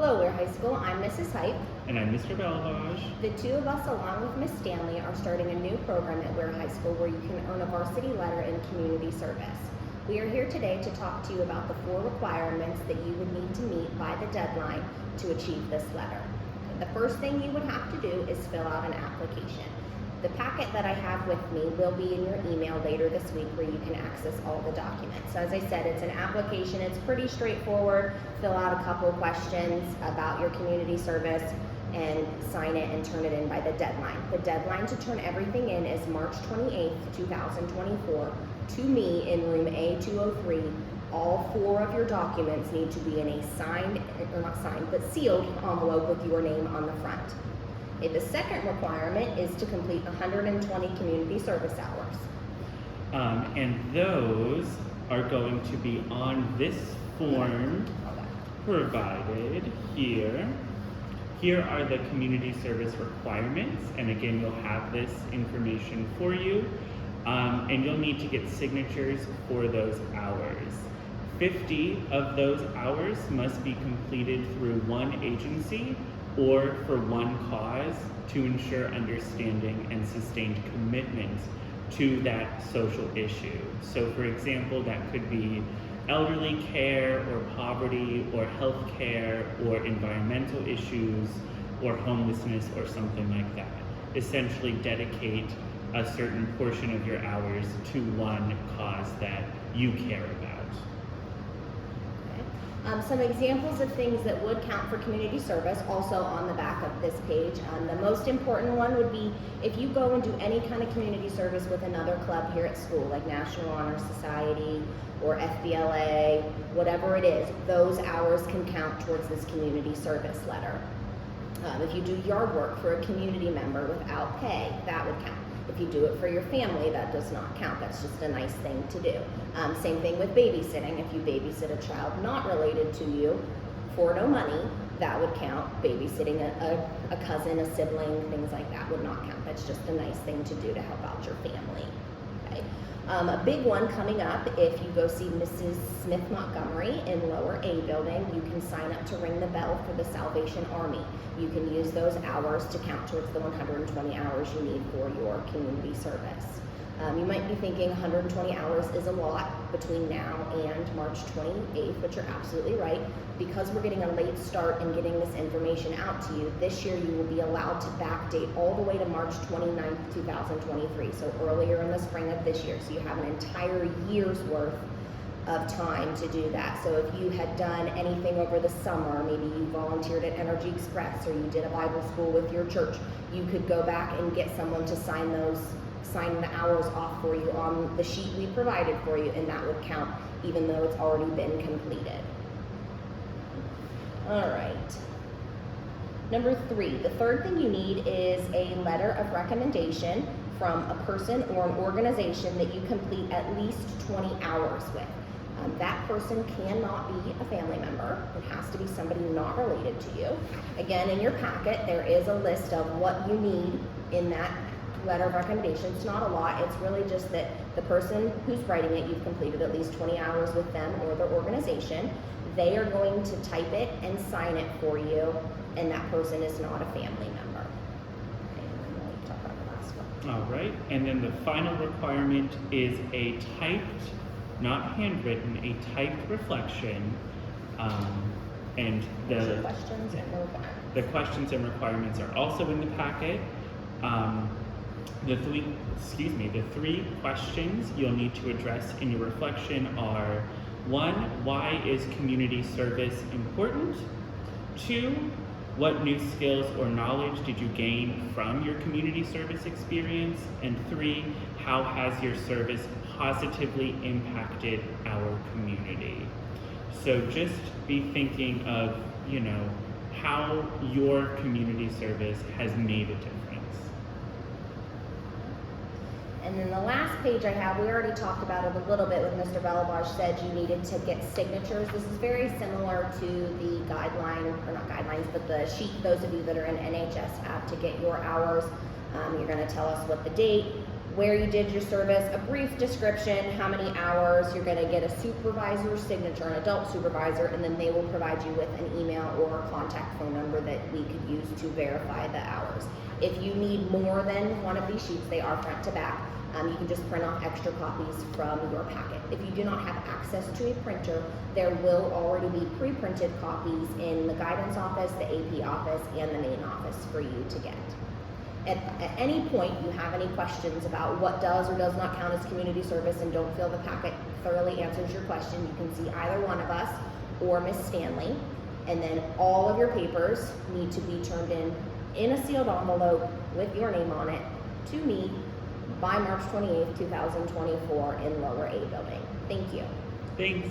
Hello, Weir High School. I'm Mrs. Hype. And I'm Mr. Belvage. The two of us, along with Miss Stanley, are starting a new program at Weir High School where you can earn a varsity letter in community service. We are here today to talk to you about the 4 requirements that you would need to meet by the deadline to achieve this letter. The first thing you would have to do is fill out an application. The packet that I have with me will be in your email later this week where you can access all the documents. So as I said, it's an application. It's pretty straightforward. Fill out a couple of questions about your community service and sign it and turn it in by the deadline. The deadline to turn everything in is March 28th, 2024 to me in room A203. All 4 of your documents need to be in a signed, or not signed, but sealed envelope with your name on the front. The second requirement is to complete 120 community service hours. And those are going to be on this form provided here. Here are the community service requirements, and again, you'll have this information for you. And you'll need to get signatures for those hours. 50 of those hours must be completed through one agency or for one cause to ensure understanding and sustained commitment to that social issue. So for example, that could be elderly care or poverty or health care or environmental issues or homelessness or something like that. Essentially dedicate a certain portion of your hours to one cause that you care about. Some examples of things that would count for community service also on the back of this page. The most important one would be if you go and do any kind of community service with another club here at school, like National Honor Society or FBLA, whatever it is, those hours can count towards this community service letter. If you do yard work for a community member without pay, that would count. If you do it for your family, that does not count. That's just a nice thing to do. Same thing with babysitting. If you babysit a child not related to you for no money, that would count. Babysitting a cousin, a sibling, things like that would not count. That's just a nice thing to do to help out your family. Okay? A big one coming up, if you go see Mrs. Smith Montgomery in lower A building, you can sign up to ring the bell for the Salvation Army. You can use those hours to count towards the 120 hours you need for your community service. You might be thinking 120 hours is a lot between now and March 28th, but you're absolutely right. Because we're getting a late start in getting this information out to you, this year you will be allowed to backdate all the way to March 29th, 2023, so earlier in the spring of this year. So you have an entire year's worth of time to do that. So if you had done anything over the summer, maybe you volunteered at Energy Express or you did a Bible school with your church, you could go back and get someone to sign the hours off for you on the sheet we provided for you, and that would count even though it's already been completed. All right. Number 3, the third thing you need is a letter of recommendation from a person or an organization that you complete at least 20 hours with. That person cannot be a family member. It has to be somebody not related to you. Again, in your packet, there is a list of what you need in that letter of recommendation. It's not a lot. It's really just that the person who's writing it, you've completed at least 20 hours with them or their organization. They are going to type it and sign it for you, and that person is not a family member. Okay, and then we'll talk about the last one. All right, and then the final requirement is a typed, not handwritten, a typed reflection. And the questions and the requirements. The questions and requirements are also in the packet. The three questions you'll need to address in your reflection are: 1, why is community service important? 2, what new skills or knowledge did you gain from your community service experience? And 3, how has your service positively impacted our community? So just be thinking of, how your community service has made a difference. And then the last page I have, we already talked about it a little bit when Mr. Bellavage said you needed to get signatures. This is very similar to the but the sheet those of you that are in NHS have to get your hours. You're going to tell us what the date, where you did your service, a brief description, how many hours, you're gonna get a supervisor's signature, an adult supervisor, and then they will provide you with an email or a contact phone number that we could use to verify the hours. If you need more than one of these sheets, they are front to back, you can just print off extra copies from your packet. If you do not have access to a printer, there will already be pre-printed copies in the guidance office, the AP office, and the main office for you to get. At any point you have any questions about what does or does not count as community service and don't feel the packet thoroughly answers your question, you can see either one of us or Miss Stanley. And then all of your papers need to be turned in a sealed envelope with your name on it to me by March 28th, 2024 in lower A building. Thank you. Thanks.